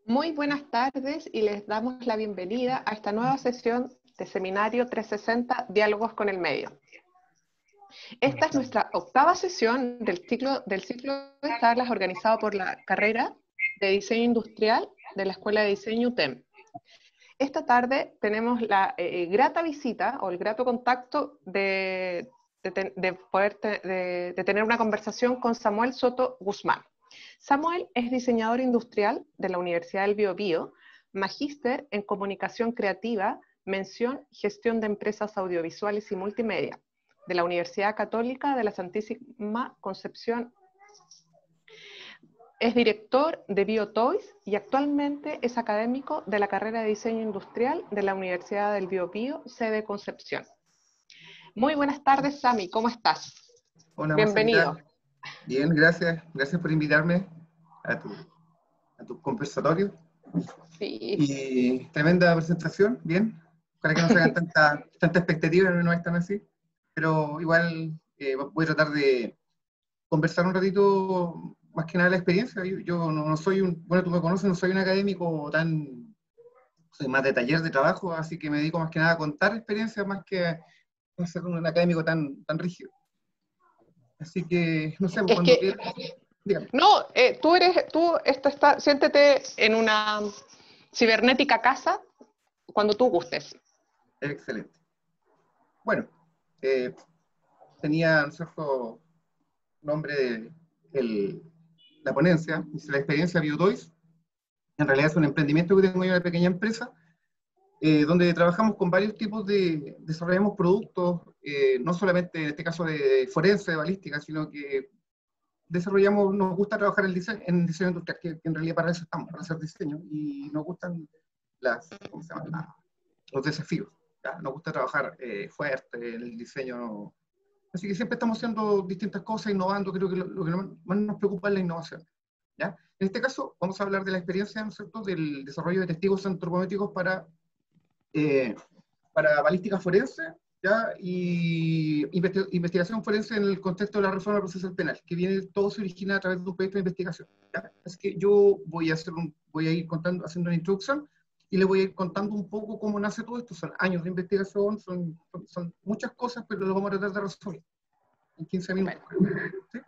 Muy buenas tardes y les damos la bienvenida a esta nueva sesión de Seminario 360 Diálogos con el Medio. Esta es nuestra octava sesión del ciclo de charlas organizado por la carrera de Diseño Industrial de la Escuela de Diseño UTEM. Esta tarde tenemos la grata visita o el grato contacto de tener una conversación con Samuel Soto Guzmán. Samuel es diseñador industrial de la Universidad del Biobío, magíster en comunicación creativa, mención gestión de empresas audiovisuales y multimedia, de la Universidad Católica de la Santísima Concepción. Es director de BioToys y actualmente es académico de la carrera de diseño industrial de la Universidad del Biobío, sede Concepción. Muy buenas tardes, Sami, ¿cómo estás? Hola, bienvenido. Marcelita. Bien, gracias. Gracias por invitarme a tu conversatorio. Sí. Y tremenda presentación, bien. Ojalá que no se hagan tanta expectativa, no es tan así. Pero igual voy a tratar de conversar un ratito, más que nada la experiencia. Yo no soy bueno, tú me conoces, no soy un académico soy más de taller de trabajo, así que me dedico más que nada a contar experiencias más que a ser un académico tan rígido. Así que, no sé, cuando quieras. Dígame. No, siéntete en una cibernética casa cuando tú gustes. Excelente. Bueno, tenía un cierto nombre la ponencia, dice la experiencia BioToys. En realidad es un emprendimiento que tengo yo, una pequeña empresa, donde trabajamos con varios tipos desarrollamos productos, no solamente en este caso de forense, de balística, sino que nos gusta trabajar en diseño industrial, que en realidad para eso estamos, para hacer diseño, y nos gustan los desafíos. ¿Ya? Nos gusta trabajar fuerte en el diseño. Así que siempre estamos haciendo distintas cosas, innovando. Creo que lo que más nos preocupa es la innovación. ¿Ya? En este caso, vamos a hablar de la experiencia, ¿no es cierto?, del desarrollo de testigos antropométricos para balística forense, ¿ya? Y investigación forense en el contexto de la reforma procesal penal, que todo se origina a través de un proyecto de investigación. ¿Ya? Así que yo voy a ir haciendo una introducción, y les voy a ir contando un poco cómo nace todo esto. Son años de investigación, son muchas cosas, pero lo vamos a tratar de resolver en 15 minutos. ¿Sí?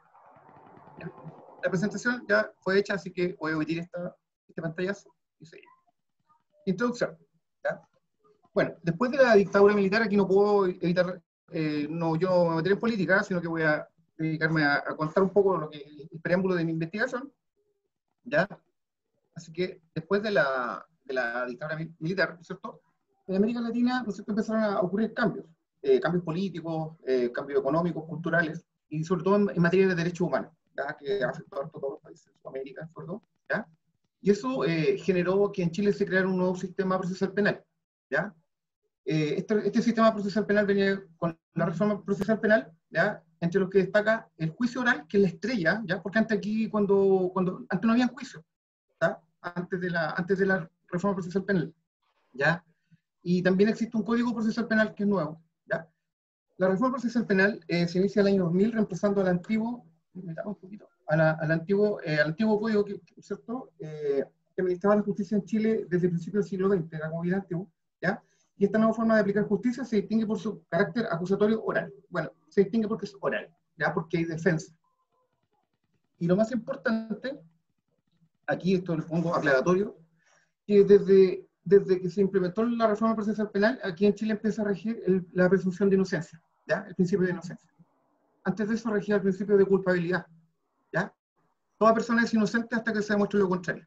La presentación ya fue hecha, así que voy a omitir este pantallazo y seguir. Introducción. ¿Ya? Bueno, después de la dictadura militar, aquí no puedo evitar, yo no me meteré en política, sino que voy a dedicarme a contar un poco el preámbulo de mi investigación. ¿Ya? Así que después de la dictadura militar, ¿cierto?, en América Latina, ¿no es cierto?, empezaron a ocurrir cambios políticos, cambios económicos, culturales, y sobre todo en materia de derechos humanos, ¿ya?, que afectó a todos los países de Sudamérica, ¿cierto? ¿Ya? Y eso generó que en Chile se creara un nuevo sistema procesal penal. ¿Ya? Este sistema procesal penal venía con la reforma procesal penal, ¿ya?, entre los que destaca el juicio oral, que es la estrella, ¿ya?, porque antes no había juicio, ¿ya?, antes de la reforma procesal penal, ¿ya? Y también existe un código procesal penal que es nuevo, ¿ya? La reforma procesal penal se inicia en el año 2000, reemplazando al antiguo, al antiguo código, ¿cierto?, que administraba la justicia en Chile desde el principio del siglo XX, era como bien antiguo, ¿ya? Y esta nueva forma de aplicar justicia se distingue por su carácter acusatorio oral. Bueno, se distingue porque es oral, ¿ya?, porque hay defensa. Y lo más importante, aquí esto lo pongo aclaratorio, que desde que se implementó la reforma procesal penal, aquí en Chile empieza a regir la presunción de inocencia, ¿ya?, el principio de inocencia. Antes de eso regía el principio de culpabilidad, ¿ya? Toda persona es inocente hasta que se demuestre lo contrario,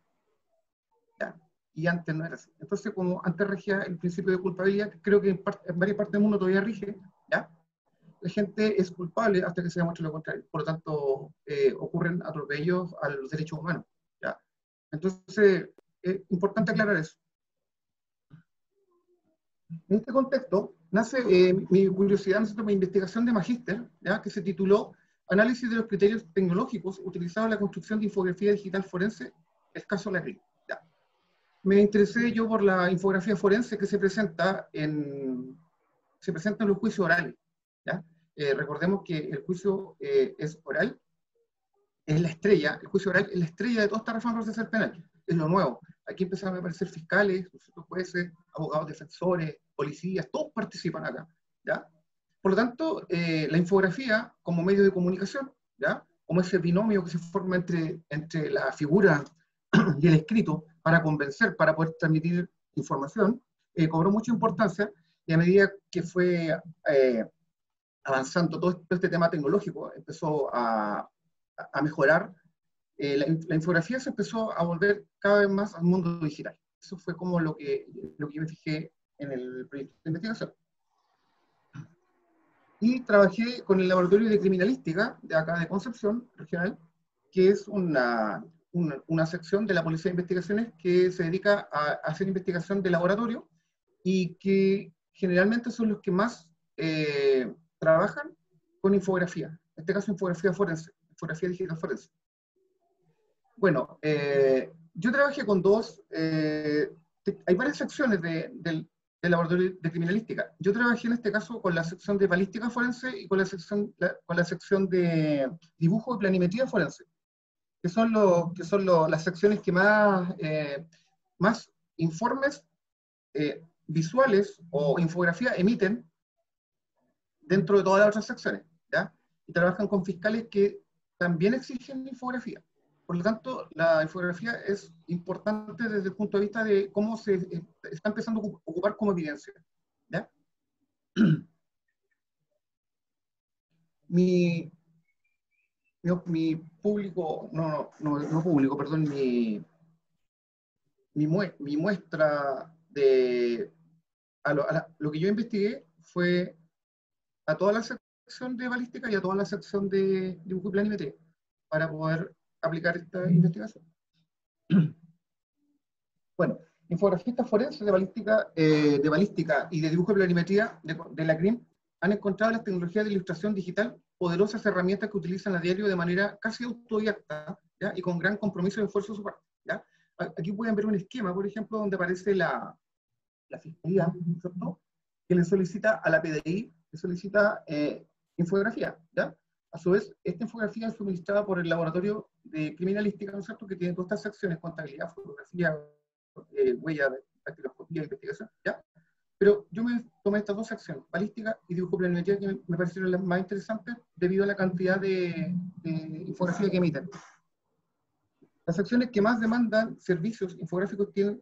¿ya? Y antes no era así. Entonces, como antes regía el principio de culpabilidad, creo que en varias partes del mundo todavía rige, ¿ya?, la gente es culpable hasta que se demuestre lo contrario. Por lo tanto, ocurren atropellos a los derechos humanos, ¿ya? Entonces, es importante aclarar eso. En este contexto, nace mi curiosidad, mi investigación de magíster, ¿ya?, que se tituló Análisis de los criterios tecnológicos utilizados en la construcción de infografía digital forense, el caso Larry. ¿Ya? Me interesé yo por la infografía forense que se presenta en los juicios orales. ¿Ya? Recordemos que el juicio es oral, es la estrella, el juicio oral es la estrella de toda esta reforma procesal penal, es lo nuevo. aquí empezaron a aparecer fiscales, jueces, abogados defensores, policías, todos participan acá, ¿ya? Por lo tanto, la infografía como medio de comunicación, ¿ya? Como ese binomio que se forma entre la figura y el escrito para convencer, para poder transmitir información, cobró mucha importancia, y a medida que fue avanzando todo este tema tecnológico, empezó a mejorar, la infografía se empezó a volver cada vez más al mundo digital. Eso fue como lo que yo me fijé en el proyecto de investigación. Y trabajé con el laboratorio de criminalística de acá de Concepción, regional, que es una sección de la Policía de Investigaciones que se dedica a hacer investigación de laboratorio y que generalmente son los que más trabajan con infografía. En este caso, infografía forense, infografía digital forense. Bueno, yo trabajé con hay varias secciones del laboratorio de criminalística. Yo trabajé en este caso con la sección de balística forense y con la sección de dibujo y planimetría forense, que son las secciones que más informes visuales o infografía emiten dentro de todas las otras secciones, ¿ya? Y trabajan con fiscales que también exigen infografía. Por lo tanto, la infografía es importante desde el punto de vista de cómo se está empezando a ocupar como evidencia, ¿ya? Mi público, no público, perdón, mi muestra de lo que yo investigué fue a toda la sección de balística y a toda la sección de dibujo y planimetría para poder aplicar esta investigación. Bueno, infografistas forenses de balística y de dibujo y planimetría de la CRIM han encontrado en las tecnologías de ilustración digital poderosas herramientas que utilizan a diario de manera casi autodidacta, ¿ya? Y con gran compromiso y esfuerzo de su parte, ¿ya? Aquí pueden ver un esquema, por ejemplo, donde aparece la fiscalía, ¿cierto?, que le solicita a la PDI, le solicita infografía, ¿ya? A su vez, esta infografía es suministrada por el laboratorio de criminalística, ¿no es cierto?, que tiene todas estas secciones: contabilidad, fotografía, huella, dactiloscopía, investigación, ¿ya? Pero yo me tomé estas dos secciones, balística y dibujo planimetría, que me parecieron las más interesantes debido a la cantidad de infografía que emiten. Las secciones que más demandan servicios infográficos tienen,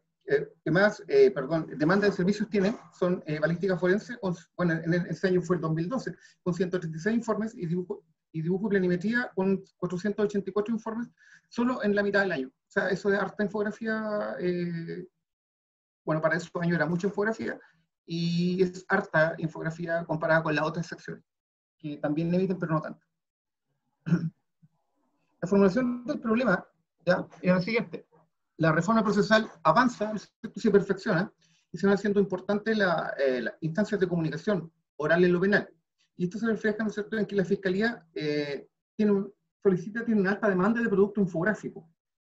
demanda de servicios tienen, son balística forense, bueno, en ese año fue el 2012, con 136 informes, y dibujo planimetría con 484 informes, solo en la mitad del año. O sea, eso de harta infografía, bueno, para esos años era mucha infografía, y es harta infografía comparada con las otras secciones, que también emiten, pero no tanto. La formulación del problema, ¿ya?, era la siguiente: la reforma procesal avanza, se perfecciona, y se van haciendo importantes las instancias de comunicación oral en lo penal. Y esto se refleja, ¿no es cierto?, en que la Fiscalía tiene una alta demanda de producto infográfico,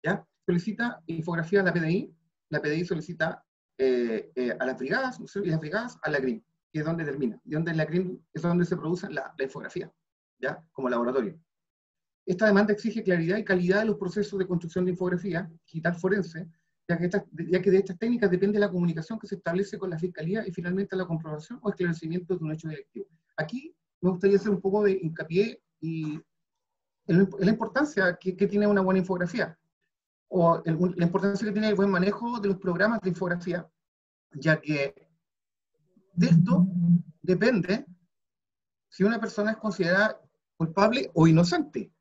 ¿ya? Solicita infografía a la PDI solicita a las brigadas, ¿no es cierto?, y las brigadas a la CRIM, que es donde termina, y donde en la CRIM es donde se produce la infografía, ¿ya?, como laboratorio. Esta demanda exige claridad y calidad de los procesos de construcción de infografía digital forense, ya que de estas técnicas depende la comunicación que se establece con la Fiscalía y finalmente la comprobación o esclarecimiento de un hecho delictivo. Aquí me gustaría hacer un poco de hincapié en la importancia que tiene una buena infografía, o la importancia que tiene el buen manejo de los programas de infografía, ya que de esto depende si una persona es considerada culpable o inocente.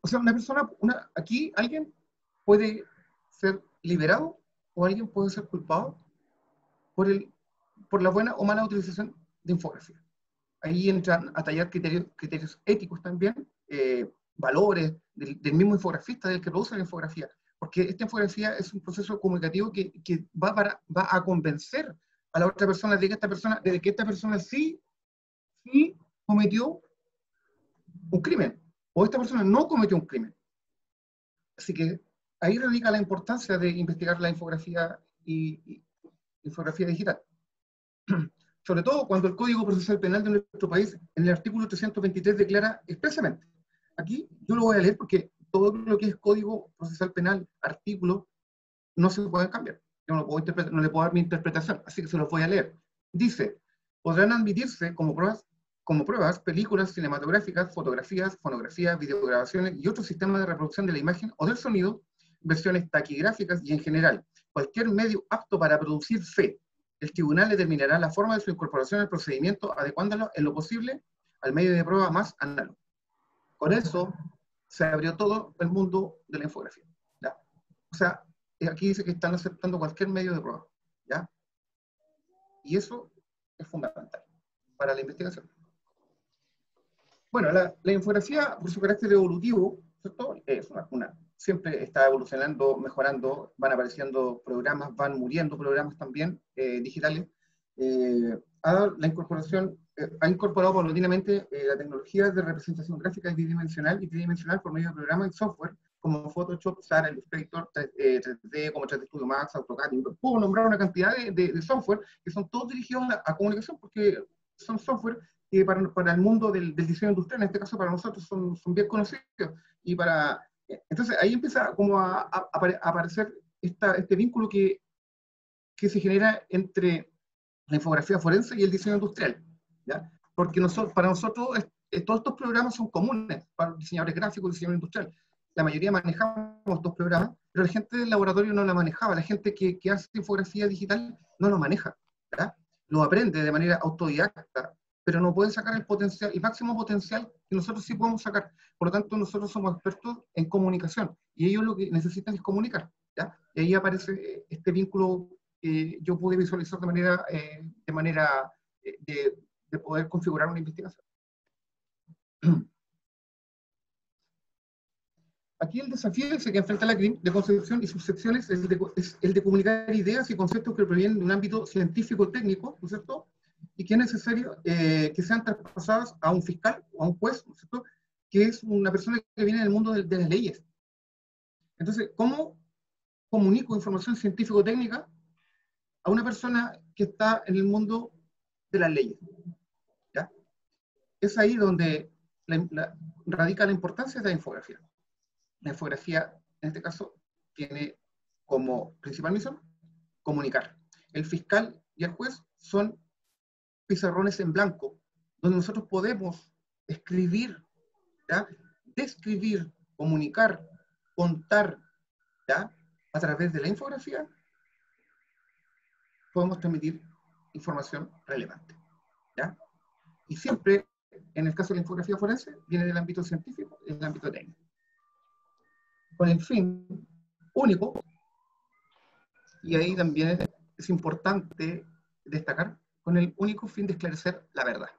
O sea, aquí alguien puede ser liberado o alguien puede ser culpado por la buena o mala utilización de infografía. Ahí entran a tallar criterios éticos también, valores del mismo infografista, del que produce la infografía, porque esta infografía es un proceso comunicativo que va a convencer a la otra persona de que esta persona sí cometió un crimen, o esta persona no cometió un crimen. Así que ahí radica la importancia de investigar la infografía y infografía digital. Sobre todo cuando el Código Procesal Penal de nuestro país, en el artículo 323, declara expresamente, aquí yo lo voy a leer porque todo lo que es código procesal penal, artículo, no se pueden cambiar. Yo no le puedo dar mi interpretación, así que se los voy a leer. Dice, podrán admitirse como pruebas películas cinematográficas, fotografías, fonografías, videograbaciones y otros sistemas de reproducción de la imagen o del sonido, versiones taquigráficas y en general, cualquier medio apto para producir fe. El tribunal determinará la forma de su incorporación al procedimiento, adecuándolo en lo posible al medio de prueba más análogo. Con eso se abrió todo el mundo de la infografía, ¿ya? O sea, aquí dice que están aceptando cualquier medio de prueba, ¿ya? Y eso es fundamental para la investigación. Bueno, la infografía, por su carácter evolutivo, ¿cierto? Es siempre está evolucionando, mejorando, van apareciendo programas, van muriendo programas también digitales. La incorporación ha incorporado paulatinamente la tecnología de representación gráfica bidimensional y tridimensional por medio de programas y software como Photoshop, Sara, Illustrator, 3D, como 3D Studio Max, AutoCAD. Puedo nombrar una cantidad de software que son todos dirigidos a comunicación porque son software que para el mundo del diseño industrial, en este caso para nosotros, son bien conocidos. Y entonces ahí empieza como a aparecer este vínculo que se genera entre la infografía forense y el diseño industrial, ¿ya? Porque para nosotros todos estos programas son comunes para diseñadores gráficos y diseñadores industrial. La mayoría manejamos estos programas, pero la gente del laboratorio no la manejaba, la gente que hace infografía digital no lo maneja, ¿ya? Lo aprende de manera autodidacta, pero no pueden sacar el máximo potencial que nosotros sí podemos sacar. Por lo tanto, nosotros somos expertos en comunicación, y ellos lo que necesitan es comunicar, ¿ya? Y ahí aparece este vínculo que yo pude visualizar de manera de poder configurar una investigación. Aquí el desafío ese que enfrenta la CRIM de concepción y sus secciones es el de comunicar ideas y conceptos que provienen de un ámbito científico-técnico, ¿no es cierto? Y que es necesario que sean traspasadas a un fiscal o a un juez, ¿no es cierto? Que es una persona que viene del mundo de las leyes. Entonces, ¿cómo comunico información científico-técnica a una persona que está en el mundo de las leyes? ¿Ya? Es ahí donde radica la importancia de la infografía. La infografía, en este caso, tiene como principal misión comunicar. El fiscal y el juez son pizarrones en blanco, donde nosotros podemos escribir, ¿ya? Describir, comunicar, contar, ¿ya? A través de la infografía, podemos transmitir información relevante, ¿ya? Y siempre, en el caso de la infografía forense, viene del ámbito científico y del ámbito técnico. Con el fin único, y ahí también es importante destacar, con el único fin de esclarecer la verdad.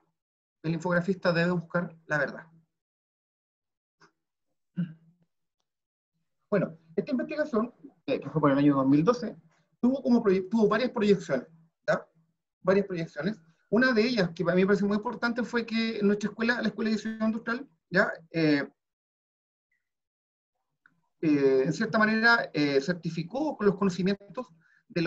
El infografista debe buscar la verdad. Bueno, esta investigación, que fue por el año 2012, tuvo varias proyecciones, ¿ya? Varias proyecciones. Una de ellas, que para mí me parece muy importante, fue que en nuestra escuela, la Escuela de Diseño Industrial, ¿ya? En cierta manera, certificó con los conocimientos de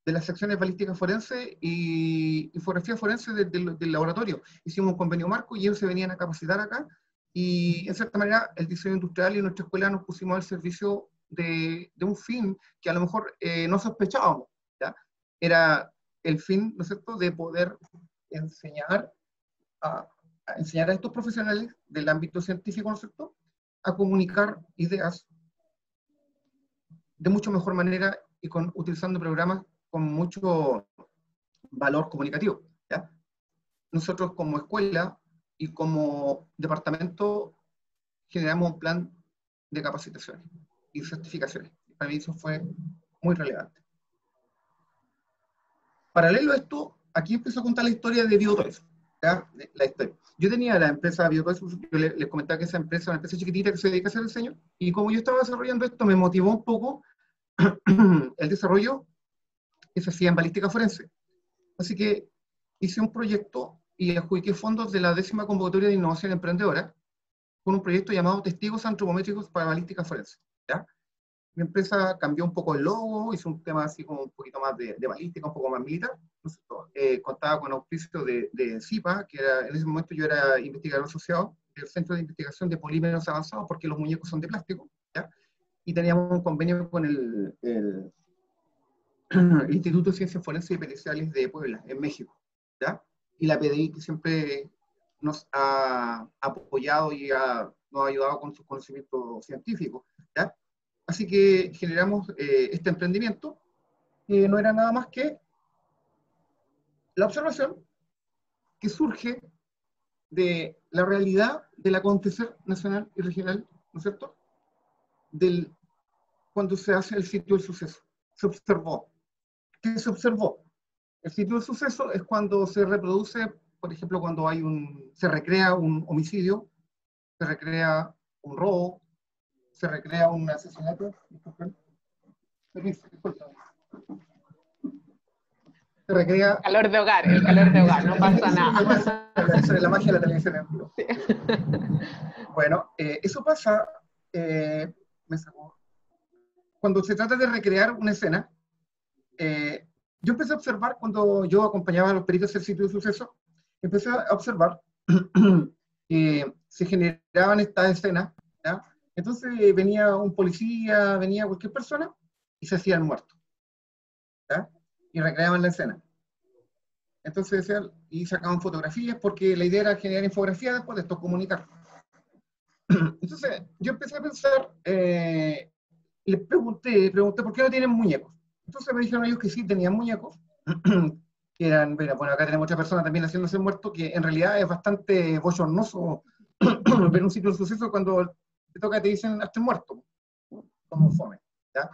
las secciones balísticas forense y infografía forense del laboratorio. Hicimos un convenio marco y ellos se venían a capacitar acá, y en cierta manera el diseño industrial y nuestra escuela nos pusimos al servicio de un fin que a lo mejor no sospechábamos, ¿ya? Era el fin, ¿no es cierto?, de poder enseñar a estos profesionales del ámbito científico, ¿no es cierto?, a comunicar ideas de mucho mejor manera y utilizando programas con mucho valor comunicativo, ¿ya? Nosotros como escuela y como departamento generamos un plan de capacitaciones y certificaciones. Para mí eso fue muy relevante. Paralelo a esto, aquí empiezo a contar la historia de Biotoys. La historia. Yo tenía la empresa Biotoys, yo les comentaba que esa empresa es una empresa chiquitita que se dedica a hacer diseño, y como yo estaba desarrollando esto, me motivó un poco el desarrollo que se hacía en balística forense. Así que hice un proyecto y adjudiqué fondos de la 10ª convocatoria de innovación emprendedora con un proyecto llamado Testigos Antropométricos para Balística Forense, ¿ya? Mi empresa cambió un poco el logo, hizo un tema así como un poquito más de balística, un poco más militar. Contaba con auspicio de CIPA, que era, en ese momento yo era investigador asociado del Centro de Investigación de Polímeros Avanzados, porque los muñecos son de plástico, ¿ya? Y teníamos un convenio con el Instituto de Ciencias Forenses y Periciales de Puebla, en México, ¿ya? Y la PDI, que siempre nos ha apoyado y nos ha ayudado con sus conocimientos científicos, ¿ya? Así que generamos este emprendimiento, que no era nada más que la observación que surge de la realidad del acontecer nacional y regional, ¿no es cierto? Cuando se hace el sitio del suceso. Se observó. ¿Qué se observó? El sitio del suceso es cuando se reproduce, por ejemplo, cuando se recrea un homicidio, se recrea un robo, se recrea un asesinato. Se recrea... Calor de hogar, el calor de hogar, no pasa nada. Esa es la magia de la televisión en vivo. Sí. Bueno, eso pasa cuando se trata de recrear una escena. Yo empecé a observar cuando yo acompañaba a los peritos del sitio de suceso, empecé a observar que se generaban estas escenas, ¿ya? Entonces venía un policía, venía cualquier persona y se hacían muertos, ¿ya? Y recreaban la escena. Entonces y sacaban fotografías porque la idea era generar infografías después de esto, comunicar. Entonces yo empecé a pensar, les pregunté por qué no tienen muñecos. Entonces me dijeron ellos que sí tenían muñecos, que eran, bueno, acá tenemos otra persona también haciéndose muerto, que en realidad es bastante bochornoso ver un sitio de suceso cuando te toca y te dicen hazte muerto, como fome, ¿ya?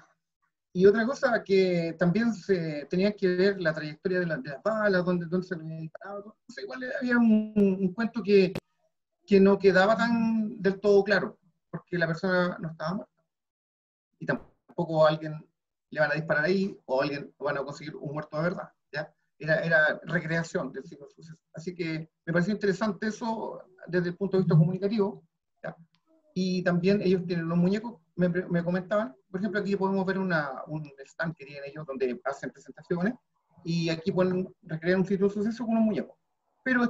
Y otra cosa que también se tenía que ver la trayectoria de las balas, dónde se había disparado. Entonces igual había un cuento que no quedaba tan del todo claro, porque la persona no estaba muerta. Y tampoco a alguien le van a disparar ahí, o alguien van a conseguir un muerto de verdad, ¿ya? Era recreación del ciclo de suceso. Así que me pareció interesante eso desde el punto de vista comunicativo, ¿ya? Y también ellos tienen los muñecos, me comentaban, por ejemplo, aquí podemos ver un stand que tienen ellos donde hacen presentaciones, y aquí pueden recrear un sitio de suceso con un muñeco. Pero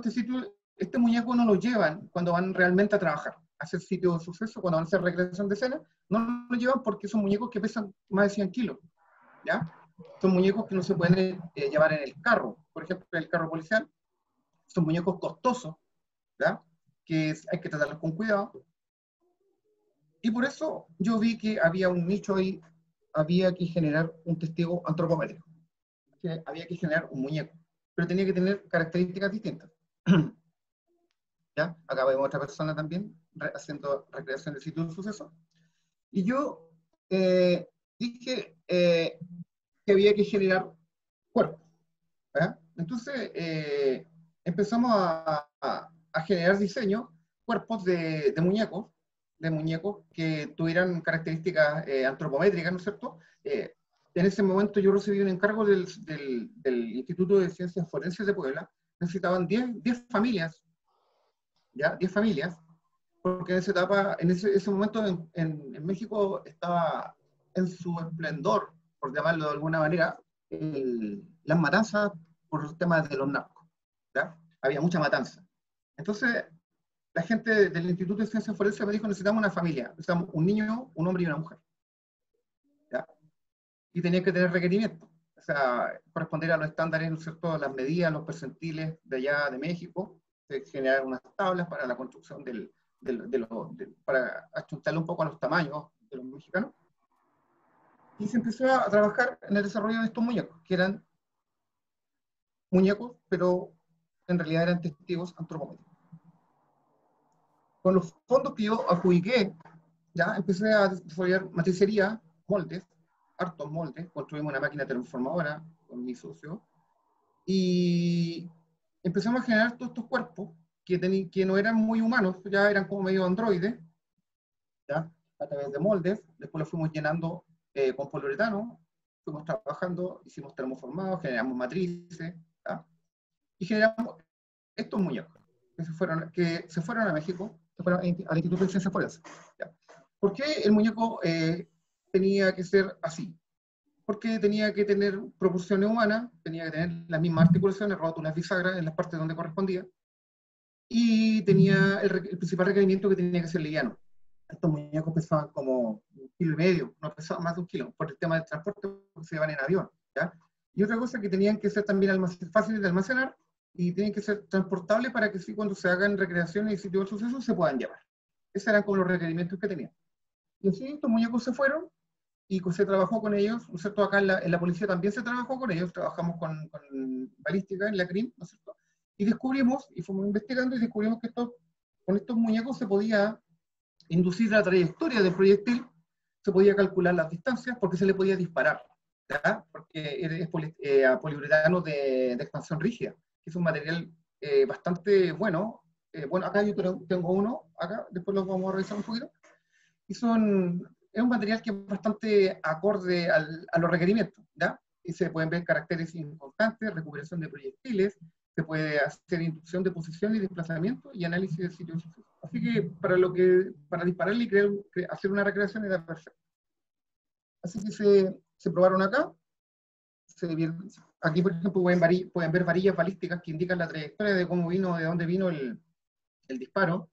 este muñeco no lo llevan cuando van realmente a trabajar, a hacer sitio de suceso, cuando van a hacer recreación de escena, no lo llevan porque son muñecos que pesan más de 100 kilos, ¿ya? Son muñecos que no se pueden llevar en el carro, por ejemplo, en el carro policial. Son muñecos costosos, ¿ya? Que hay que tratarlos con cuidado. Y por eso yo vi que había un nicho ahí, había que generar un testigo antropométrico, que había que generar un muñeco, pero tenía que tener características distintas. ¿Ya? Acá vemos otra persona también haciendo recreación del sitio de suceso. Y yo dije que había que generar cuerpos. ¿Ya? Entonces empezamos a generar diseños, cuerpos de muñecos que tuvieran características antropométricas, ¿no es cierto? En ese momento yo recibí un encargo del Instituto de Ciencias Forenses de Puebla. Necesitaban 10 familias, ¿ya? 10 familias, porque en esa etapa, en ese momento en México estaba en su esplendor, por llamarlo de alguna manera, las matanzas por los temas de los narcos, ¿ya? Había mucha matanza. Entonces, la gente del Instituto de Ciencias Forenses me dijo, necesitamos una familia, necesitamos un niño, un hombre y una mujer, ¿ya? Y tenía que tener requerimientos, o sea, corresponder a los estándares, ¿no es cierto?, las medidas, los percentiles de allá de México, generar unas tablas para la construcción para achuntarle un poco a los tamaños de los mexicanos. Y se empezó a trabajar en el desarrollo de estos muñecos, que eran muñecos, pero en realidad eran testigos antropomórficos. Con los fondos que yo adjudiqué, ya empecé a desarrollar matricería, moldes, hartos moldes, construimos una máquina transformadora con mi socio, y empezamos a generar todos estos cuerpos que no eran muy humanos, ya eran como medio androides, ¿ya? A través de moldes. Después los fuimos llenando con poliuretano, fuimos trabajando, hicimos termoformados, generamos matrices, ¿ya? Y generamos estos muñecos que se fueron a México, se fueron al Instituto de Ciencias Forenses. ¿Por qué el muñeco tenía que ser así? Porque tenía que tener proporciones humanas, tenía que tener las mismas articulaciones, rótulas, bisagras en las partes donde correspondía, y tenía el principal requerimiento que tenía que ser liviano. Estos muñecos pesaban como 1,5 kilos, no pesaban más de 1 kilo, por el tema del transporte, porque se llevan en avión, ¿ya? Y otra cosa que tenían que ser también fáciles de almacenar, y tienen que ser transportables para que sí, cuando se hagan recreaciones y sitios de suceso, se puedan llevar. Esos eran como los requerimientos que tenían. Y así estos muñecos se fueron, y se trabajó con ellos, ¿no es cierto? Acá en la policía también se trabajó con ellos, trabajamos con balística en la CRIM, ¿no es cierto? Y descubrimos, y fuimos investigando, y descubrimos que con estos muñecos se podía inducir la trayectoria del proyectil, se podía calcular las distancias, porque se le podía disparar, ¿ya? Porque es poliuretano de expansión rígida, que es un material bastante bueno. Bueno, acá yo tengo uno, acá, después lo vamos a revisar un poquito, y es un material que es bastante acorde a los requerimientos, ¿ya? Y se pueden ver caracteres importantes, recuperación de proyectiles, se puede hacer inducción de posición y desplazamiento y análisis de sitios. Así que para dispararle y hacer una recreación era perfecto. Así que se probaron acá. Aquí, por ejemplo, pueden ver varillas balísticas que indican la trayectoria de cómo vino, de dónde vino el disparo.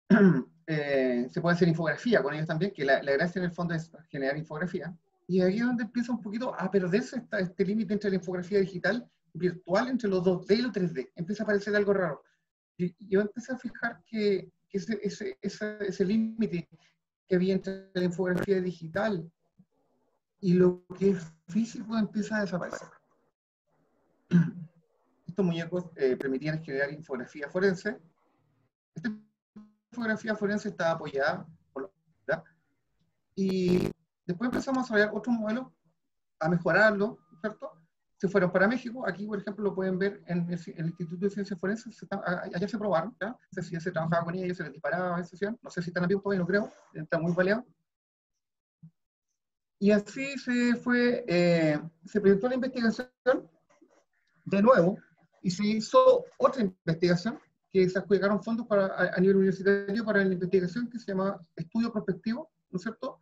Se puede hacer infografía con ellos también, que la gracia en el fondo es generar infografía. Y aquí es donde empieza un poquito a perderse este límite entre la infografía digital virtual, entre los 2D y los 3D. Empieza a aparecer algo raro. Y yo empecé a fijar que ese límite que había entre la infografía digital y lo que es físico empieza a desaparecer. Estos muñecos permitían generar infografía forense. Esta infografía forense estaba apoyada por la universidad, y después empezamos a desarrollar otros modelos, a mejorarlo, ¿cierto? Se fueron para México. Aquí, por ejemplo, lo pueden ver en el Instituto de Ciencias Forenses. Allá se probaron, ¿ya? No sé si ya se trabajaba con ellos, se les disparaba en sesión. No sé si están abiertos todavía, no creo. Está muy baleado. Y así se presentó la investigación de nuevo, y se hizo otra investigación, que se adjudicaron fondos a nivel universitario para la investigación que se llama estudio prospectivo, ¿no es cierto?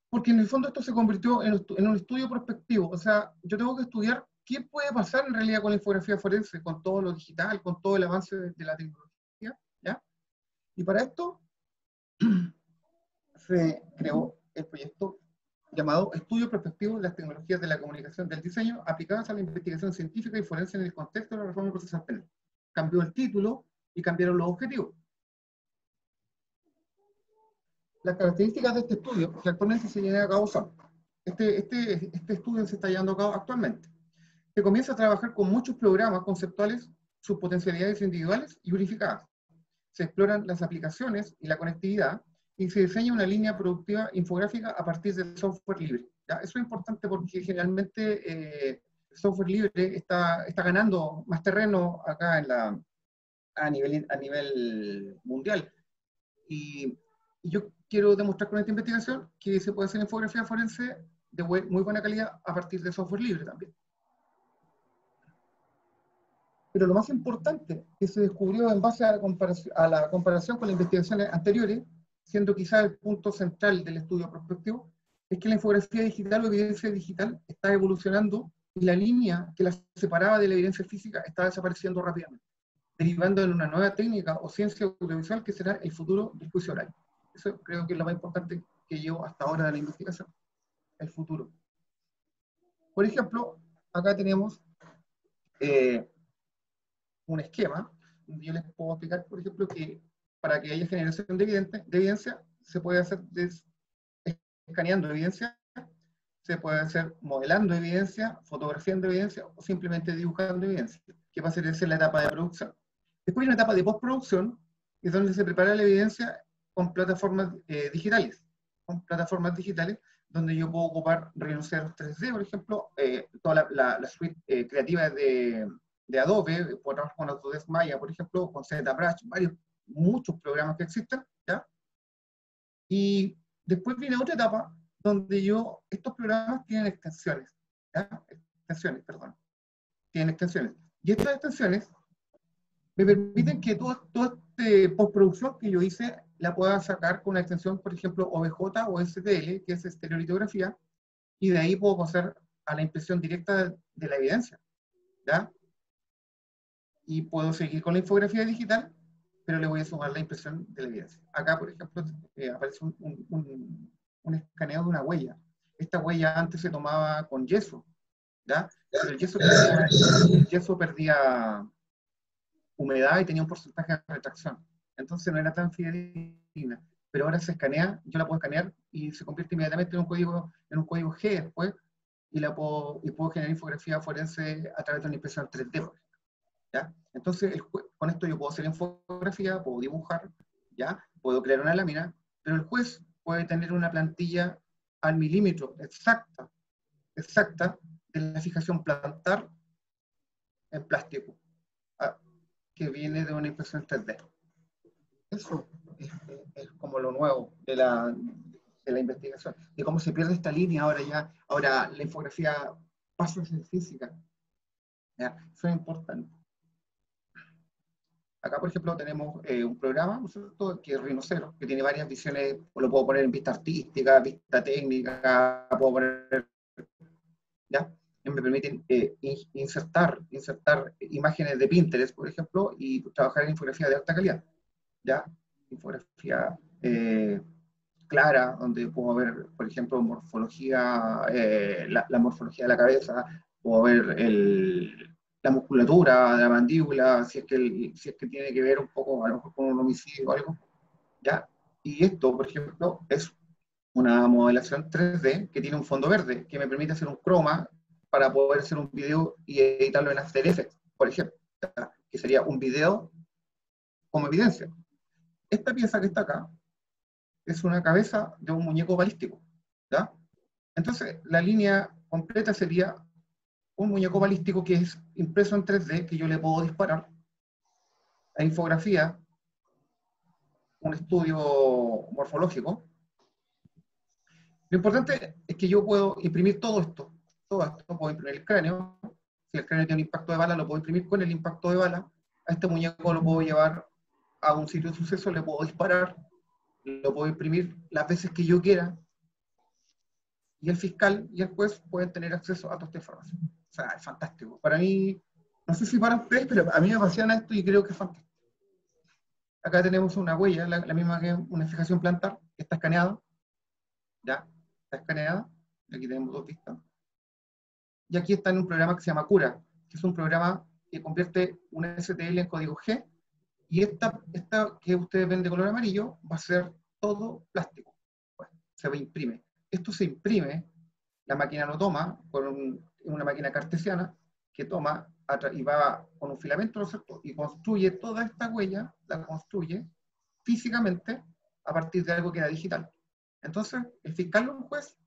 Porque en el fondo esto se convirtió en un estudio prospectivo. O sea, yo tengo que estudiar qué puede pasar en realidad con la infografía forense, con todo lo digital, con todo el avance de la tecnología, ¿ya? Y para esto se creó el proyecto llamado Estudio Prospectivo de las Tecnologías de la Comunicación del Diseño aplicadas a la investigación científica y forense en el contexto de la reforma procesal penal. Cambió el título y cambiaron los objetivos. Las características de este estudio, que actualmente se lleva a cabo, son: este estudio se está llevando a cabo actualmente. Se comienza a trabajar con muchos programas conceptuales, sus potencialidades individuales y unificadas. Se exploran las aplicaciones y la conectividad, y se diseña una línea productiva infográfica a partir del software libre, ¿ya? Eso es importante porque generalmente el software libre está ganando más terreno acá a nivel mundial. Y yo quiero demostrar con esta investigación que se puede hacer infografía forense de muy buena calidad a partir de software libre también. Pero lo más importante que se descubrió en base a la comparación con las investigaciones anteriores, siendo quizás el punto central del estudio prospectivo, es que la infografía digital o evidencia digital está evolucionando, y la línea que la separaba de la evidencia física está desapareciendo rápidamente, derivando en una nueva técnica o ciencia audiovisual que será el futuro del juicio oral. Eso creo que es lo más importante que llevo hasta ahora de la investigación, el futuro. Por ejemplo, acá tenemos un esquema donde yo les puedo explicar, por ejemplo, que para que haya generación de evidencia, se puede hacer escaneando evidencia, se puede hacer modelando evidencia, fotografiando evidencia o simplemente dibujando evidencia, que va a ser esa la etapa de producción. Después hay una etapa de postproducción, que es donde se prepara la evidencia con plataformas digitales, donde yo puedo ocupar Rhinoceros 3D, por ejemplo, toda la suite creativa de Adobe, puedo trabajar con Autodesk Maya, por ejemplo, con ZBrush, muchos programas que existen, ¿ya? Y después viene otra etapa donde estos programas tienen extensiones, ¿ya? Tienen extensiones. Y estas extensiones me permiten que toda postproducción que yo hice la pueda sacar con una extensión, por ejemplo, OBJ o STL, que es estereolitografía, y de ahí puedo pasar a la impresión directa de la evidencia, ¿ya? y puedo seguir con la infografía digital, pero le voy a sumar la impresión de la evidencia. Acá, por ejemplo, aparece un escaneo de una huella. Esta huella antes se tomaba con yeso, ¿ya? Pero el yeso perdía humedad y tenía un porcentaje de retracción. Entonces no era tan fidedigna. Pero ahora se escanea, yo la puedo escanear y se convierte inmediatamente en un código G después, y puedo generar infografía forense a través de una impresión 3D. ¿Ya? Entonces, con esto yo puedo hacer infografía, puedo dibujar, ¿ya? Puedo crear una lámina, pero el juez puede tener una plantilla al milímetro exacta de la fijación plantar en plástico, que viene de una impresión 3D. Eso es como lo nuevo de la investigación, de cómo se pierde esta línea ahora la infografía pasa a ser física. ¿Ya? Eso es importante. Acá, por ejemplo, tenemos un programa, ¿no es cierto?, que es Rhinocero, que tiene varias visiones, lo puedo poner en vista artística, vista técnica, puedo poner, ¿ya? Y me permiten insertar imágenes de Pinterest, por ejemplo, y trabajar en infografía de alta calidad, ¿ya? Infografía clara, donde puedo ver, por ejemplo, morfología, la morfología de la cabeza, puedo ver la musculatura de la mandíbula, si es que tiene que ver un poco, a lo mejor, con un homicidio o algo, ¿ya? Y esto, por ejemplo, es una modelación 3D que tiene un fondo verde, que me permite hacer un croma para poder hacer un video y editarlo en After Effects, por ejemplo, ¿ya? Que sería un video como evidencia. Esta pieza que está acá es una cabeza de un muñeco balístico, ¿ya? Entonces, la línea completa sería un muñeco balístico que es impreso en 3D, que yo le puedo disparar a infografía, un estudio morfológico. Lo importante es que yo puedo imprimir todo esto, puedo imprimir el cráneo, si el cráneo tiene un impacto de bala, lo puedo imprimir con el impacto de bala, a este muñeco lo puedo llevar a un sitio de suceso, le puedo disparar, lo puedo imprimir las veces que yo quiera, y el fiscal y el juez pueden tener acceso a toda esta información. O sea, es fantástico. Para mí, no sé si para ustedes, pero a mí me apasiona esto y creo que es fantástico. Acá tenemos una huella, la misma que una fijación plantar, que está escaneada. Ya, está escaneada. Aquí tenemos dos vistas. Y aquí está en un programa que se llama Cura, que es un programa que convierte un STL en código G. Y esta que ustedes ven de color amarillo va a ser todo plástico. Bueno, se imprime. Esto se imprime, la máquina lo toma con una máquina cartesiana que toma y va con un filamento, ¿no es cierto?, y construye toda esta huella, la construye físicamente a partir de algo que era digital. Entonces, el fiscal o el juez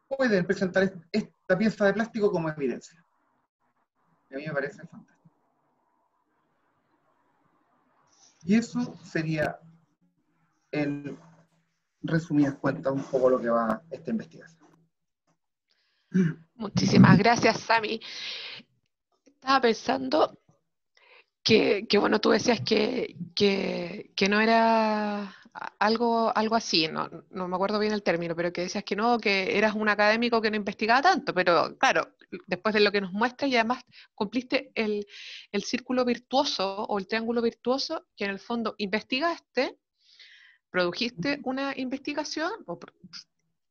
pueden presentar esta pieza de plástico como evidencia. Y a mí me parece fantástico. Y eso sería, en resumidas cuentas, un poco lo que va esta investigación. Muchísimas gracias, Sami. Estaba pensando que bueno, tú decías que no era algo así, no me acuerdo bien el término, pero que decías que no, que eras un académico que no investigaba tanto, pero claro, después de lo que nos muestras y además cumpliste el círculo virtuoso o el triángulo virtuoso, que en el fondo investigaste, produjiste una investigación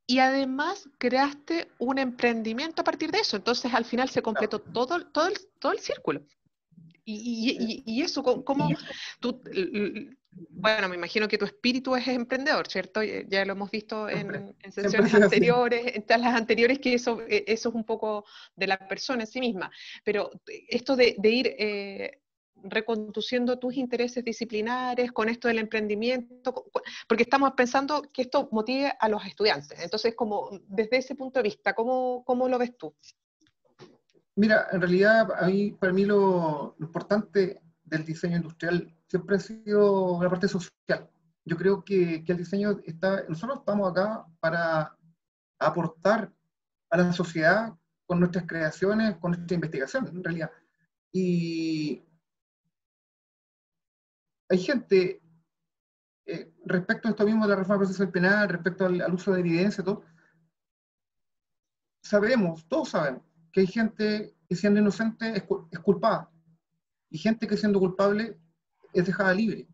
y además creaste un emprendimiento a partir de eso, entonces al final se completó todo el círculo. Y eso, ¿cómo tú, bueno, me imagino que tu espíritu es emprendedor, ¿cierto? Ya lo hemos visto en sesiones anteriores, en las anteriores, que eso es un poco de la persona en sí misma, pero esto de ir reconduciendo tus intereses disciplinares con esto del emprendimiento, porque estamos pensando que esto motive a los estudiantes, entonces, como desde ese punto de vista, ¿cómo lo ves tú? Mira, en realidad, para mí lo importante del diseño industrial siempre ha sido la parte social. Yo creo que el diseño nosotros estamos acá para aportar a la sociedad con nuestras creaciones, con nuestra investigación, en realidad. Y hay gente, respecto a esto mismo de la reforma procesal penal, respecto al uso de evidencia, todo, todos sabemos, que hay gente que siendo inocente es culpada. y gente que siendo culpable es dejada libre.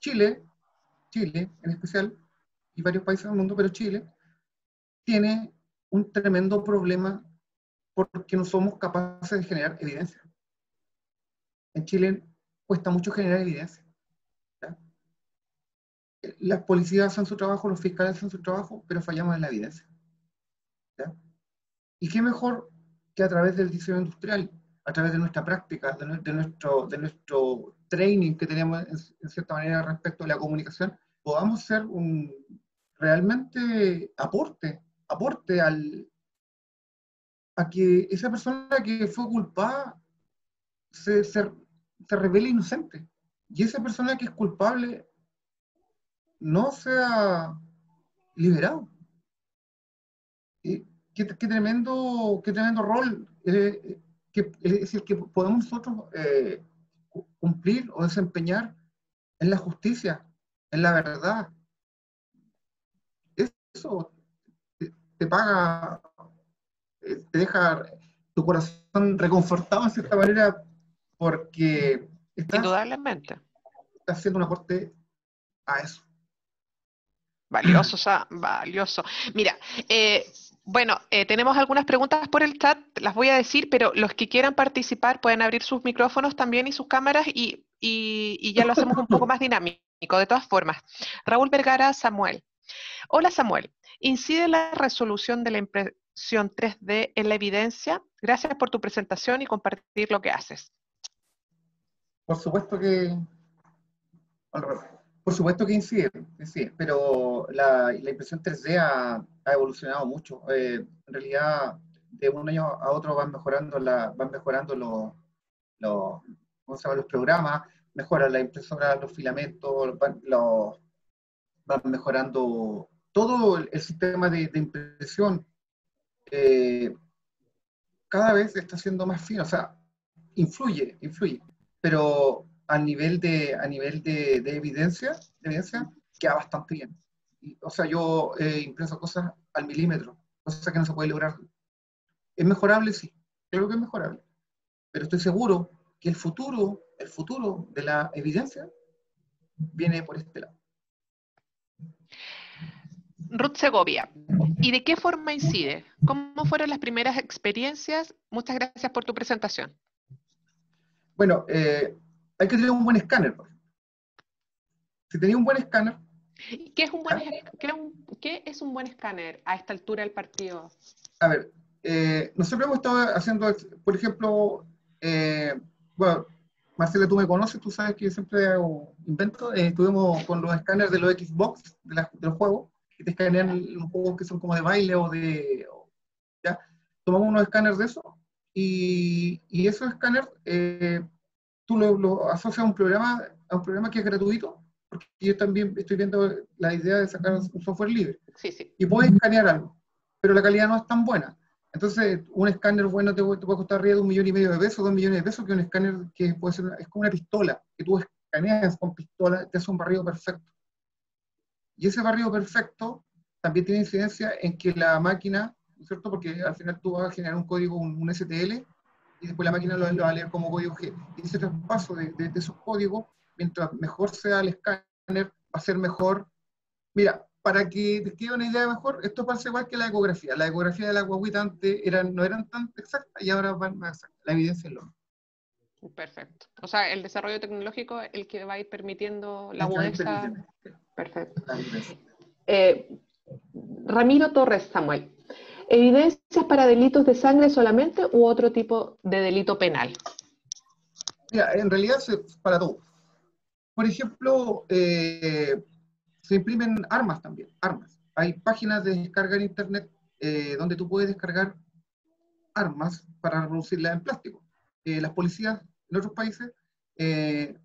Chile en especial, y varios países del mundo, pero Chile tiene un tremendo problema porque no somos capaces de generar evidencia. En Chile cuesta mucho generar evidencia. ¿Ya? Las policías hacen su trabajo, los fiscales hacen su trabajo, pero fallamos en la evidencia. ¿Ya? ¿Y qué mejor que a través del diseño industrial, a través de nuestra práctica, de nuestro training que tenemos en cierta manera respecto a la comunicación, podamos ser un realmente aporte a que esa persona que fue culpada se revele inocente. Y esa persona que es culpable no sea liberado. Qué tremendo rol que es el que podemos nosotros cumplir o desempeñar en la justicia, en la verdad. Eso te paga, te deja tu corazón reconfortado en cierta manera porque estás Indudablemente. haciendo un aporte a eso. Valioso, o sea, valioso. Mira, bueno, tenemos algunas preguntas por el chat, las voy a decir, pero los que quieran participar pueden abrir sus micrófonos también y sus cámaras y ya lo hacemos un poco más dinámico. De todas formas, Raúl Vergara Samuel. Hola Samuel, ¿incide la resolución de la impresión 3D en la evidencia? Gracias por tu presentación y compartir lo que haces. Por supuesto que Por supuesto que incide, sí, pero la impresión 3D ha evolucionado mucho. En realidad, de un año a otro van mejorando ¿cómo se llama? Los programas, mejoran la impresora, los filamentos, van mejorando todo el sistema de impresión. eh, Cada vez está siendo más fino, o sea, influye, pero a nivel de evidencia queda bastante bien. O sea, yo impreso cosas al milímetro, cosas que no se puede lograr. ¿Es mejorable? Sí, creo que es mejorable, pero estoy seguro que el futuro de la evidencia viene por este lado. Ruth Segovia, ¿y de qué forma incide? ¿Cómo fueron las primeras experiencias? Muchas gracias por tu presentación. Bueno, hay que tener un buen escáner, por ejemplo. Si tenía un buen escáner, ¿Qué es un buen, ¿ya? qué es un buen escáner a esta altura del partido? A ver, nosotros hemos estado haciendo, por ejemplo, bueno, Marcela, tú me conoces, tú sabes que yo siempre hago inventos. Estuvimos con los escáneres de los Xbox, de los juegos, que te escanean los juegos que son como de baile ¿ya? Tomamos unos escáneres de eso y esos escáneres tú lo asocias a un programa que es gratuito, porque yo también estoy viendo la idea de sacar un software libre. Sí, sí. Y puedes escanear algo, pero la calidad no es tan buena. Entonces, un escáner bueno te puede costar arriba de $1,500,000, $2,000,000, que un escáner que puede ser es como una pistola, que tú escaneas con pistola, te hace un barrido perfecto. Y ese barrido perfecto también tiene incidencia en que la máquina, ¿no es cierto? Porque al final tú vas a generar un código, un STL, y después la máquina lo va a leer como código G. Y ese traspaso de esos códigos, mientras mejor sea el escáner, va a ser mejor. Mira, para que te quede una idea mejor, esto pasa igual que la ecografía. La ecografía de la guaguita antes no eran tan exactas y ahora van más exactas. La evidencia es lo mismo. Perfecto. O sea, el desarrollo tecnológico es el que va a ir permitiendo la El que va agudeza. permitiendo Perfecto. la evidencia. Ramiro Torres Samuel. ¿Evidencias para delitos de sangre solamente u otro tipo de delito penal? Mira, en realidad para todo. Por ejemplo, se imprimen armas también, armas. Hay páginas de descarga en internet donde tú puedes descargar armas para reproducirlas en plástico. Las policías en otros países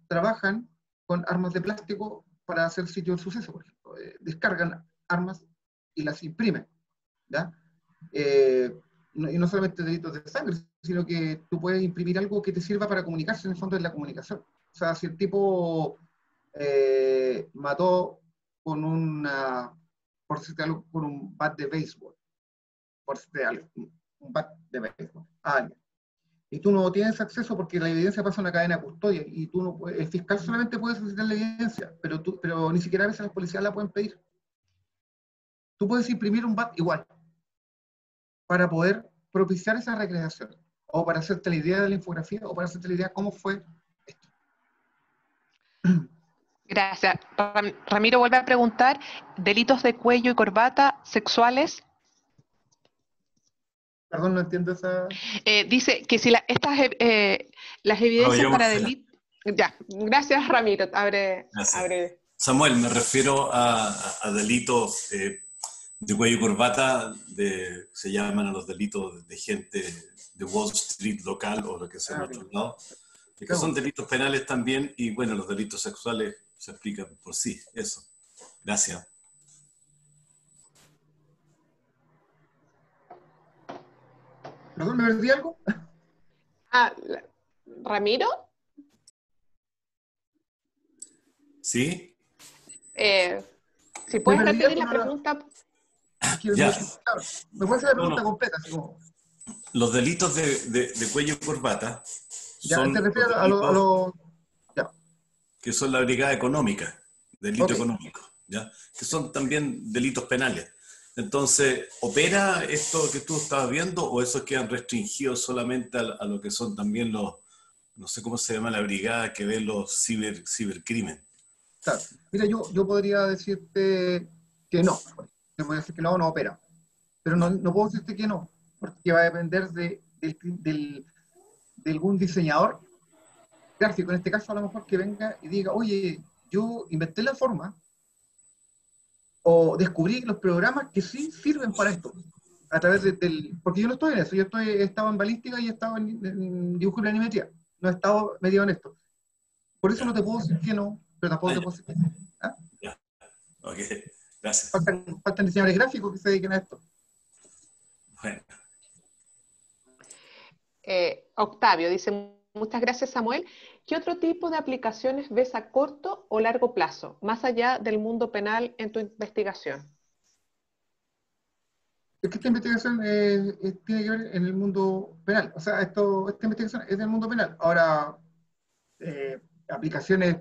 trabajan con armas de plástico para hacer sitio del suceso, por ejemplo. Descargan armas y las imprimen, ¿ya? Y no solamente delitos de sangre, sino que tú puedes imprimir algo que te sirva para comunicarse, en el fondo de la comunicación. O sea, si el tipo mató con por decirte algo, con un bat de béisbol, por decirte algo, un bat de béisbol a alguien. Y tú no tienes acceso porque la evidencia pasa a una cadena de custodia y tú no puedes, el fiscal solamente puede solicitar la evidencia, pero ni siquiera a veces las policías la pueden pedir. Tú puedes imprimir un VAT igual para poder propiciar esa recreación o para hacerte la idea de la infografía o para hacerte la idea de cómo fue esto. Gracias. Ramiro vuelve a preguntar, ¿delitos de cuello y corbata sexuales? Perdón, no entiendo esa... Dice que si las No, evidencias yo para delitos... Ya, gracias Ramiro. Gracias. Abre. Samuel, me refiero a delitos de cuello y corbata, se llaman a los delitos de gente de Wall Street local o lo que sea en Ok. otro lado, que Claro. son delitos penales también, y bueno, los delitos sexuales se explican por sí, eso. Gracias. ¿Perdón, me perdí algo? Ah, Ramiro, ¿Sí? si ¿Me puedes perdí repetir algo? la No, no, pregunta. es que Ya. claro, ¿me puede hacer la No, pregunta no. completa? Así como, Los delitos de cuello y corbata ya, son te los refieres delitos ya, que son la brigada económica, delito ok. económico, ¿ya? Que son también delitos penales. Entonces, ¿opera esto que tú estabas viendo o esos quedan restringidos solamente a lo que son también los, no sé cómo se llama la brigada que ve los cibercrimen? Claro. Mira, yo podría decirte que no. Te podría decir que no, no opera. Pero no puedo decirte que no, porque va a depender de algún diseñador gráfico, en este caso a lo mejor que venga y diga, oye, yo inventé la forma o descubrí los programas que sí sirven para esto. A través porque yo no estoy en eso, he estado en balística y he estado en dibujo y planimetría. No he estado metido en esto. Por eso no Ya, te puedo decir que no, pero tampoco te ya, puedo decir que sí. ¿Ah? ya. Ok, gracias. Faltan diseñadores gráficos que se dediquen a esto. Bueno, Octavio dice, muchas gracias Samuel. ¿Qué otro tipo de aplicaciones ves a corto o largo plazo, más allá del mundo penal en tu investigación? Es que esta investigación tiene que ver en el mundo penal. O sea, esta investigación es del mundo penal. Ahora, aplicaciones,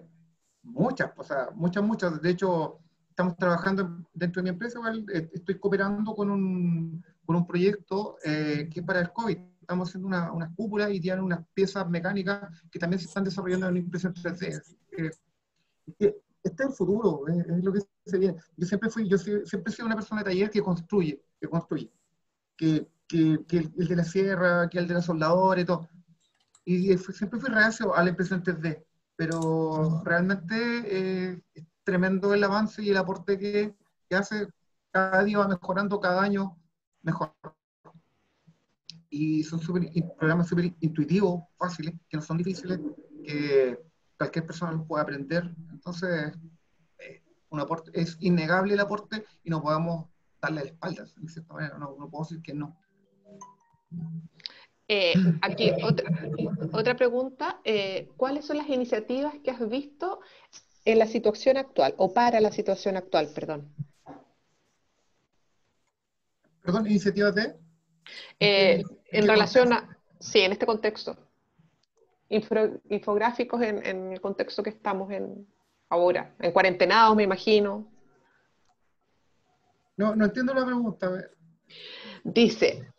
muchas, o sea, muchas. De hecho, estamos trabajando dentro de mi empresa, igual, estoy cooperando con un proyecto que es para el COVID. Estamos haciendo unas cúpulas y tienen unas piezas mecánicas que también se están desarrollando en impresión 3D. Este es el futuro, es lo que se viene. Siempre he sido una persona de taller que construye, que el de la sierra, que el de la soldadora y todo. Y siempre fui reacio a la impresión 3D, pero realmente es tremendo el avance y el aporte que hace. Cada día va mejorando, cada año mejor. Y son programas súper intuitivos, fáciles, que no son difíciles, que cualquier persona los puede aprender. Entonces, un aporte, es innegable el aporte y no podemos darle la espalda, de cierta manera. No puedo decir que no. Aquí otra pregunta. ¿Cuáles son las iniciativas que has visto en la situación actual o para la situación actual, perdón? Perdón, iniciativas de... ¿En En qué relación contexto? a, sí, en este contexto, infográficos en el contexto que estamos en ahora, en cuarentenados, me imagino. No entiendo la pregunta. A ver. Dice,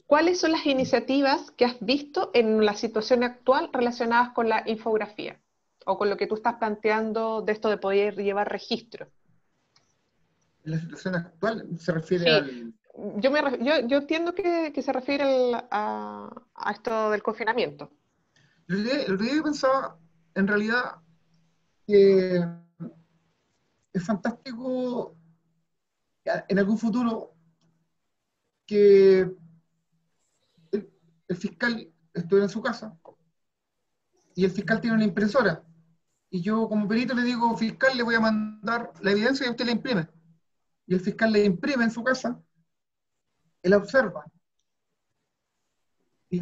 ¿cuáles son las iniciativas que has visto en la situación actual relacionadas con la infografía? O con lo que tú estás planteando de esto de poder llevar registro. En la situación actual se refiere Sí, al... yo entiendo que se refiere a esto del confinamiento. El otro día yo pensaba, en realidad, que es fantástico en algún futuro que el fiscal estuviera en su casa y el fiscal tiene una impresora. Y yo como perito le digo, fiscal, le voy a mandar la evidencia y usted la imprime. Y el fiscal le imprime en su casa, él observa y,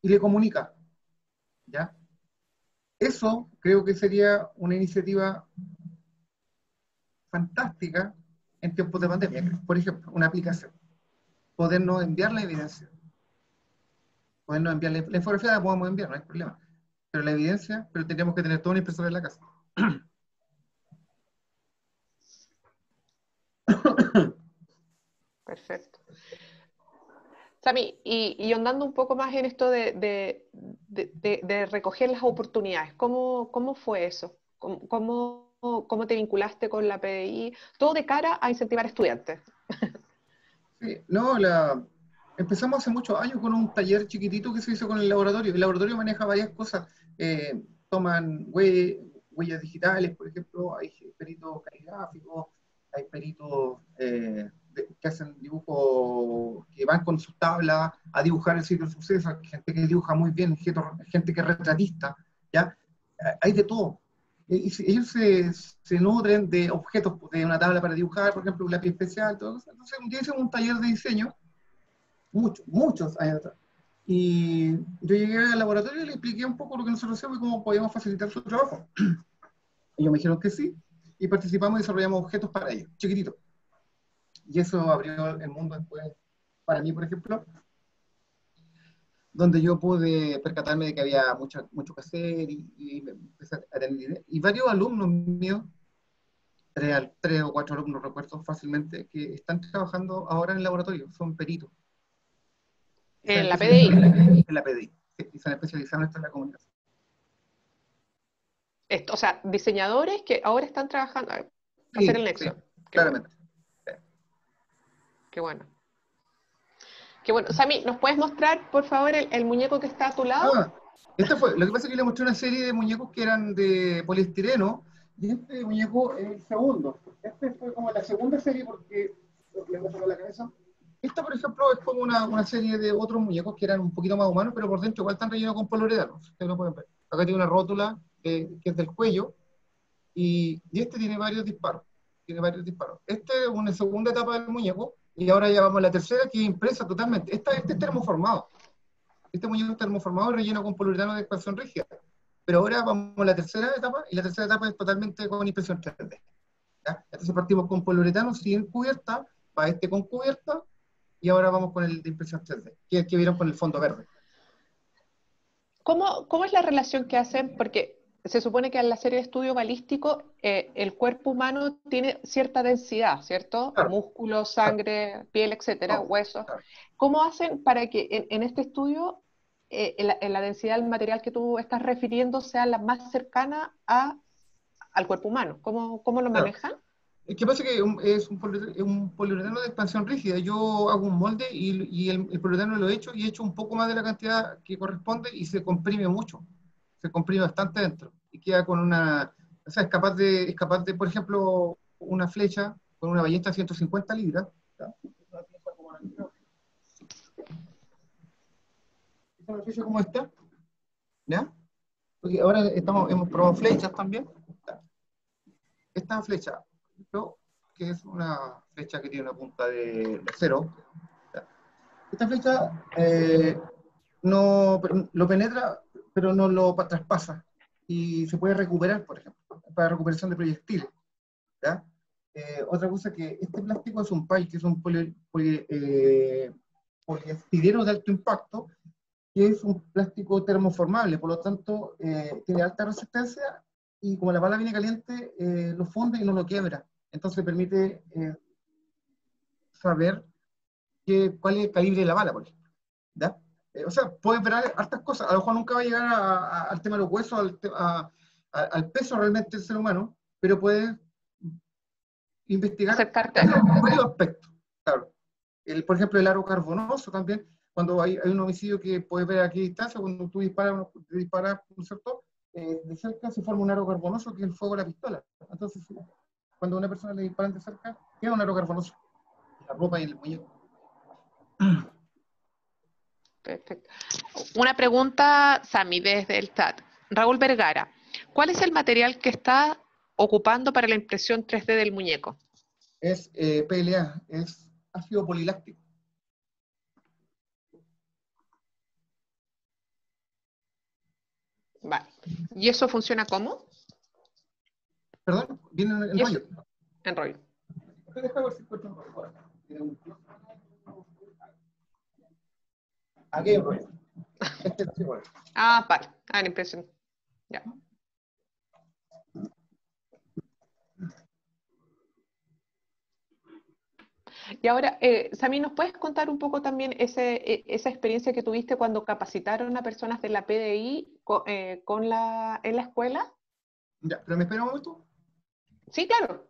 y le comunica. ¿Ya? Eso creo que sería una iniciativa fantástica en tiempos de pandemia. Por ejemplo, una aplicación. Podernos enviar la evidencia. Podemos enviar la infografía, la podemos enviar, no hay problema. Pero la evidencia, pero tendríamos que tener todo un impresor en la casa. Perfecto. Sami, y andando un poco más en esto de recoger las oportunidades, ¿cómo fue eso? ¿Cómo te vinculaste con la PDI? Todo de cara a incentivar estudiantes. Sí, no, empezamos hace muchos años con un taller chiquitito que se hizo con el laboratorio. El laboratorio maneja varias cosas. Toman huellas digitales, por ejemplo, hay peritos caligráficos, hay peritos que hacen dibujos, que van con sus tablas a dibujar el sitio de suceso, hay gente que dibuja muy bien, gente que es retratista, ¿ya? Hay de todo. Ellos se nutren de objetos, de una tabla para dibujar, por ejemplo, un lápiz especial, todo eso. Entonces, un día hicimos un taller de diseño, muchos años atrás. Y yo llegué al laboratorio y le expliqué un poco lo que nosotros hacemos y cómo podíamos facilitar su trabajo. Ellos me dijeron que sí, y participamos y desarrollamos objetos para ellos, chiquititos. Y eso abrió el mundo después, para mí, por ejemplo, donde yo pude percatarme de que había mucho que hacer y empecé a tener ideas. Y varios alumnos míos, tres o cuatro alumnos, recuerdo fácilmente, que están trabajando ahora en el laboratorio, son peritos. En la PDI. En la PDI, y se han especializado en esto en la comunicación. O sea, diseñadores que ahora están trabajando para hacer el nexo. Sí, claramente. Bueno. Qué bueno. Qué bueno. Sami, ¿nos puedes mostrar, por favor, el muñeco que está a tu lado? Lo que pasa es que yo le mostré una serie de muñecos que eran de poliestireno, y este muñeco es el segundo. Este fue como la segunda serie porque le voy a sacar la cabeza. Esta, por ejemplo, es como una serie de otros muñecos que eran un poquito más humanos, pero por dentro igual están rellenos con poliuretano. Ustedes lo pueden ver. Acá tiene una rótula que es del cuello, y este tiene varios disparos. Esta es una segunda etapa del muñeco, y ahora ya vamos a la tercera, que es impresa totalmente. Este es termoformado. Este muñeco es termoformado y relleno con poliuretano de expansión rígida. Pero ahora vamos a la tercera etapa, y la tercera etapa es totalmente con impresión 3D. ¿Ya? Entonces partimos con poliuretano sin cubierta, para este con cubierta, y ahora vamos con el de impresión 3D, que vieron con el fondo verde. ¿Cómo es la relación que hacen? Porque se supone que en la serie de estudio balístico el cuerpo humano tiene cierta densidad, ¿cierto? Claro, Músculos, claro, sangre, piel, etcétera, no, huesos. claro. ¿Cómo hacen para que en este estudio en la densidad del material que tú estás refiriendo sea la más cercana al cuerpo humano? ¿Cómo lo Claro. manejan? ¿Qué pasa? Que es un poliuretano de expansión rígida. Yo hago un molde y el poliuretano lo he hecho, y he hecho un poco más de la cantidad que corresponde, y se comprime mucho. Se comprime bastante dentro. Y queda con una... O sea, es capaz de, por ejemplo, una flecha con una ballesta de 150 libras. ¿Ya? Es una flecha como esta. ¿Ya? Porque ahora hemos probado flechas también. ¿Ya? Esta flecha, ¿no? Que es una flecha que tiene una punta de acero. Esta flecha no lo penetra, pero no lo traspasa, y se puede recuperar, por ejemplo, para recuperación de proyectiles. ¿Ya? Otra cosa, que este plástico es un PAI, que es un poliestireno de alto impacto, que es un plástico termoformable, por lo tanto tiene alta resistencia, y como la bala viene caliente, lo funde y no lo quiebra. Entonces permite saber cuál es el calibre de la bala, por ejemplo. ¿Ya? O sea, puedes ver hartas cosas. A lo mejor nunca va a llegar al tema de los huesos, al peso realmente del ser humano, pero puedes investigar Acercarte. varios aspectos. Claro. Por ejemplo, el aro carbonoso también, cuando hay un homicidio que puedes ver aquí a distancia, cuando tú disparas, ¿no es cierto? De cerca se forma un aro carbonoso, que es el fuego de la pistola. Entonces, cuando a una persona le disparan de cerca, queda un aro carbonoso en la ropa y en el muñeco. Perfecto. Una pregunta, Sami, desde el chat. Raúl Vergara, ¿cuál es el material que está ocupando para la impresión 3D del muñeco? Es PLA, es ácido poliláctico. Vale. ¿Y eso funciona cómo? Perdón, viene en rollo. En rollo. Deja ver si encuentro un rollo por acá. Aquí hay un rollo. Sí, bueno. Ah, vale. Ah, la impresión. Ya. Y ahora, Sami, ¿nos puedes contar un poco también esa experiencia que tuviste cuando capacitaron a personas de la PDI en la escuela? Ya, pero me espera un momento. Sí, claro.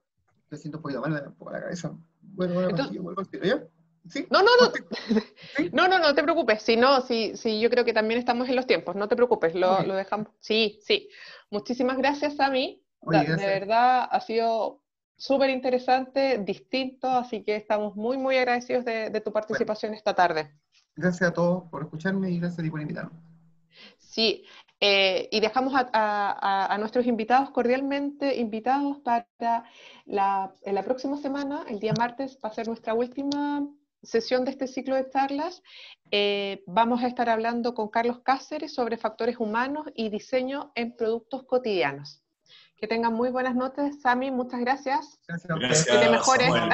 Me siento un poquito mal, un poco la cabeza. Bueno, Entonces, contigo, vuelvo al tiro, ¿ya? ¿Sí? no, no, ¿Contigo? no. ¿Sí? No, no, no te preocupes. Si no, sí, yo creo que también estamos en los tiempos. No te preocupes, Ok. lo dejamos. Sí, sí. Muchísimas gracias, Sami. Oye, De gracias. verdad, ha sido súper interesante, distinto, así que estamos muy, muy agradecidos de tu Bueno, participación esta tarde. gracias a todos por escucharme y gracias a ti por invitarme. Sí, y dejamos a nuestros invitados cordialmente invitados para en la próxima semana, el día martes, va a ser nuestra última sesión de este ciclo de charlas. Vamos a estar hablando con Carlos Cáceres sobre factores humanos y diseño en productos cotidianos. Que tengan muy buenas noches, Sami, muchas gracias. Gracias a ustedes. Que te Gracias, mejores. Samuel.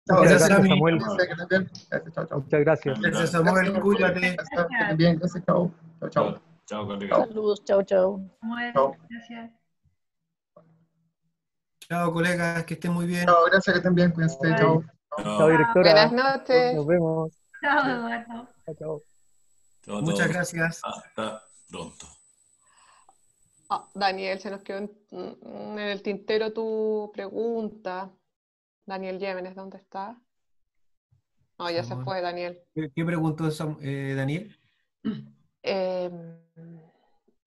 Chao, Muchas gracias. gracias, Samuel. Gracias, que estén bien. Gracias, chao, chao. Muchas gracias. Gracias, Samuel, cuídate. Gracias, que estén bien. Gracias, chao. Chao, chao. Chao, chao, colega. Chao. Saludos, chau, chau. Chao. Gracias. Chao, colegas, que estén muy bien. Chao, gracias, que estén bien. Cuídense. Chao. Chao, directora. Buenas noches. Nos vemos. Chao, Eduardo. Chao, chao. Chao a Muchas todos. gracias. Hasta pronto. Daniel, se nos quedó en el tintero tu pregunta. Daniel Llévenes, ¿dónde está? No, ya se Samuel. fue, Daniel. ¿Qué preguntó Daniel?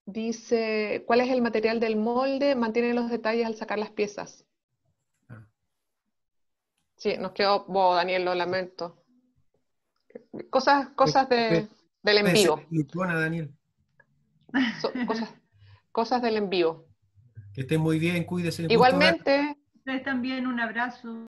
Dice, ¿cuál es el material del molde? Mantiene los detalles al sacar las piezas. Ah. Sí, nos quedó bobo, Daniel, lo lamento. Cosas del en vivo. Silicona, Daniel. Cosas del en vivo. Que estén muy bien, cuídese. Gusto Igualmente. Ustedes también, un abrazo.